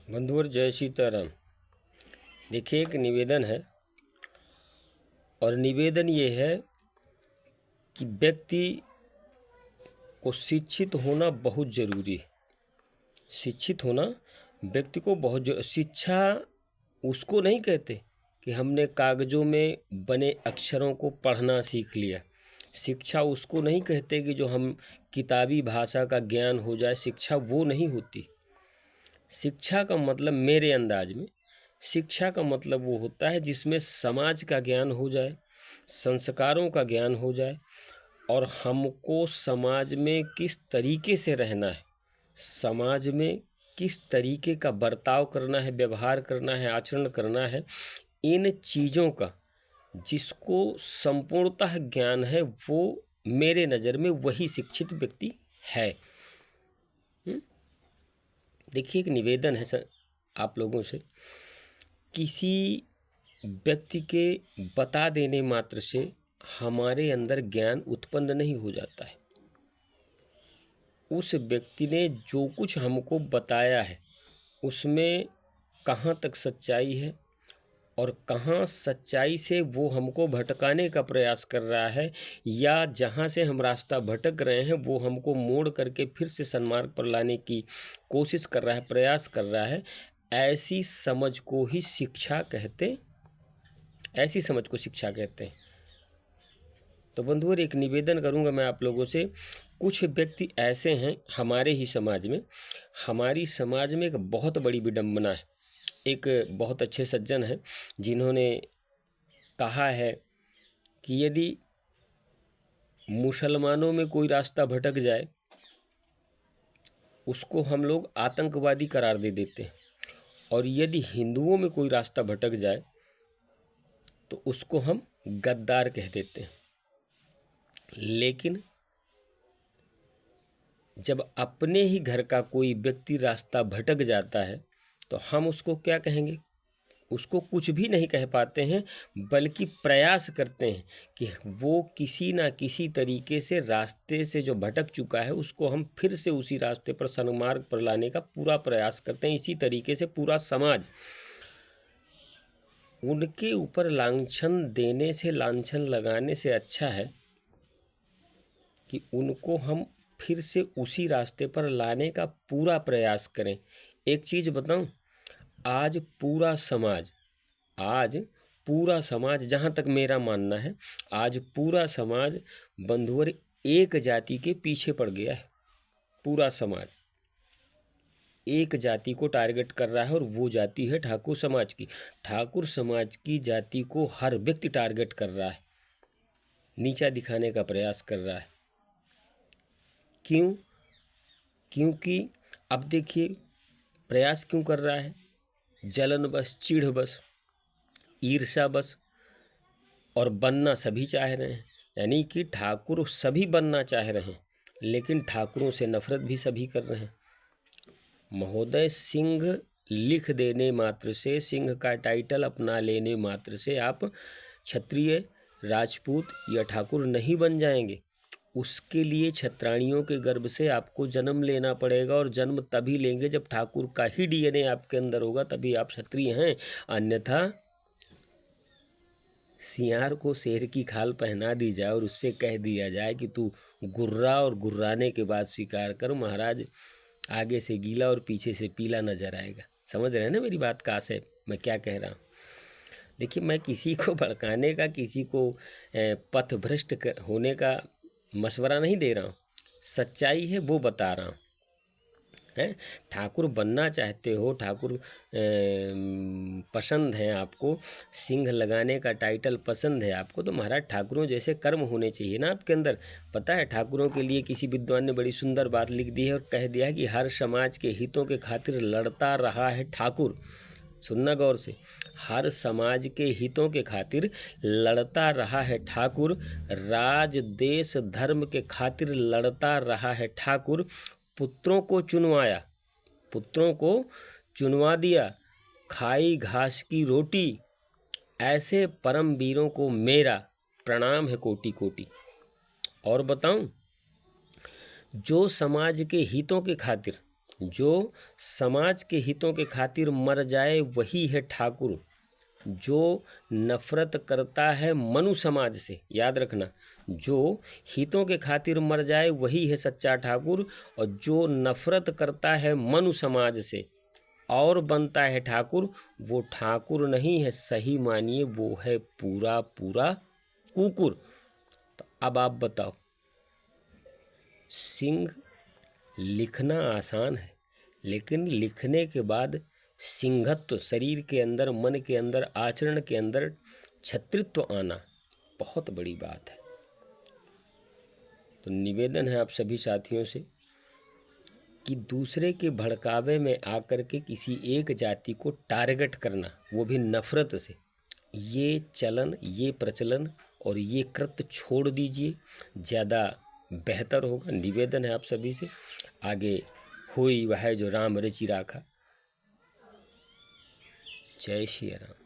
बंधुवर जय सीताराम। देखिए, एक निवेदन है और निवेदन ये है कि व्यक्ति को शिक्षित होना बहुत ज़रूरी है। शिक्षित होना व्यक्ति को शिक्षा उसको नहीं कहते कि हमने कागज़ों में बने अक्षरों को पढ़ना सीख लिया। शिक्षा उसको नहीं कहते कि जो हम किताबी भाषा का ज्ञान हो जाए। शिक्षा वो नहीं होती। शिक्षा का मतलब मेरे अंदाज में शिक्षा का मतलब वो होता है जिसमें समाज का ज्ञान हो जाए, संस्कारों का ज्ञान हो जाए और हमको समाज में किस तरीके से रहना है, समाज में किस तरीके का बर्ताव करना है, व्यवहार करना है, आचरण करना है, इन चीज़ों का जिसको संपूर्णतः ज्ञान है वो मेरे नज़र में वही शिक्षित व्यक्ति है। देखिए, एक निवेदन है सर आप लोगों से, किसी व्यक्ति के बता देने मात्र से हमारे अंदर ज्ञान उत्पन्न नहीं हो जाता है। उस व्यक्ति ने जो कुछ हमको बताया है उसमें कहाँ तक सच्चाई है और कहाँ सच्चाई से वो हमको भटकाने का प्रयास कर रहा है, या जहाँ से हम रास्ता भटक रहे हैं वो हमको मोड़ करके फिर से सन्मार्ग पर लाने की कोशिश कर रहा है, प्रयास कर रहा है। ऐसी समझ को ही शिक्षा कहते ऐसी समझ को शिक्षा कहते हैं। तो बंधुओं, एक निवेदन करूंगा मैं आप लोगों से। कुछ व्यक्ति ऐसे हैं हमारे ही समाज में, हमारी समाज में एक बहुत बड़ी विडंबना है। एक बहुत अच्छे सज्जन हैं जिन्होंने कहा है कि यदि मुसलमानों में कोई रास्ता भटक जाए उसको हम लोग आतंकवादी करार दे देते हैं, और यदि हिंदुओं में कोई रास्ता भटक जाए तो उसको हम गद्दार कह देते हैं। लेकिन जब अपने ही घर का कोई व्यक्ति रास्ता भटक जाता है तो हम उसको क्या कहेंगे? उसको कुछ भी नहीं कह पाते हैं, बल्कि प्रयास करते हैं कि वो किसी ना किसी तरीके से रास्ते से जो भटक चुका है उसको हम फिर से उसी रास्ते पर, सन्मार्ग पर लाने का पूरा प्रयास करते हैं। इसी तरीके से पूरा समाज उनके ऊपर लांछन देने से, लांछन लगाने से अच्छा है कि उनको हम फिर से उसी रास्ते पर लाने का पूरा प्रयास करें। एक चीज़ बताऊं, आज पूरा समाज जहाँ तक मेरा मानना है, आज पूरा समाज बंधुवर एक जाति के पीछे पड़ गया है। पूरा समाज एक जाति को टारगेट कर रहा है और वो जाति है ठाकुर समाज की। ठाकुर समाज की जाति को हर व्यक्ति टारगेट कर रहा है, नीचा दिखाने का प्रयास कर रहा है। क्यों? क्योंकि अब देखिए, प्रयास क्यों कर रहा है? जलन बस, चिढ़ बस, ईर्ष्या बस, और बनना सभी चाह रहे हैं। यानी कि ठाकुर सभी बनना चाह रहे हैं, लेकिन ठाकुरों से नफरत भी सभी कर रहे हैं। महोदय, सिंह लिख देने मात्र से, सिंह का टाइटल अपना लेने मात्र से आप क्षत्रिय, राजपूत या ठाकुर नहीं बन जाएंगे। उसके लिए क्षत्राणियों के गर्भ से आपको जन्म लेना पड़ेगा, और जन्म तभी लेंगे जब ठाकुर का ही डीएनए आपके अंदर होगा, तभी आप क्षत्रिय हैं। अन्यथा सियार को शेर की खाल पहना दी जाए और उससे कह दिया जाए कि तू गुर्रा, और गुर्राने के बाद शिकार कर, महाराज आगे से गीला और पीछे से पीला नजर आएगा। समझ रहे हैं ना मेरी बात का आशय, मैं क्या कह रहा हूँ? देखिए, मैं किसी को भड़काने का, किसी को पथभ्रष्ट होने का मशवरा नहीं दे रहा हूँ। सच्चाई है वो बता रहा हूँ। हैं, ठाकुर बनना चाहते हो, ठाकुर पसंद है आपको, सिंह लगाने का टाइटल पसंद है आपको, तो महाराज ठाकुरों जैसे कर्म होने चाहिए ना आपके अंदर। पता है, ठाकुरों के लिए किसी विद्वान ने बड़ी सुंदर बात लिख दी है और कह दिया है कि हर समाज के हितों के खातिर लड़ता रहा है ठाकुर। सुनना गौर से, हर समाज के हितों के खातिर लड़ता रहा है ठाकुर, राज देश धर्म के खातिर लड़ता रहा है ठाकुर, पुत्रों को चुनवा दिया, खाई घास की रोटी। ऐसे परम वीरों को मेरा प्रणाम है कोटि कोटि। और बताऊं, जो समाज के हितों के खातिर जो समाज के हितों के खातिर मर जाए वही है ठाकुर। जो नफरत करता है मनु समाज से, याद रखना, जो हितों के खातिर मर जाए वही है सच्चा ठाकुर, और जो नफरत करता है मनु समाज से और बनता है ठाकुर, वो ठाकुर नहीं है, सही मानिए वो है पूरा पूरा कुकुर। तो अब आप बताओ, सिंह लिखना आसान है, लेकिन लिखने के बाद सिंहत्व शरीर के अंदर, मन के अंदर, आचरण के अंदर छत्रित्व आना बहुत बड़ी बात है। तो निवेदन है आप सभी साथियों से कि दूसरे के भड़कावे में आकर के किसी एक जाति को टारगेट करना, वो भी नफरत से, ये चलन, ये प्रचलन और ये कृत्य छोड़ दीजिए, ज़्यादा बेहतर होगा। निवेदन है आप सभी से, आगे होई वह जो राम रचि राखा। जय श्री राम।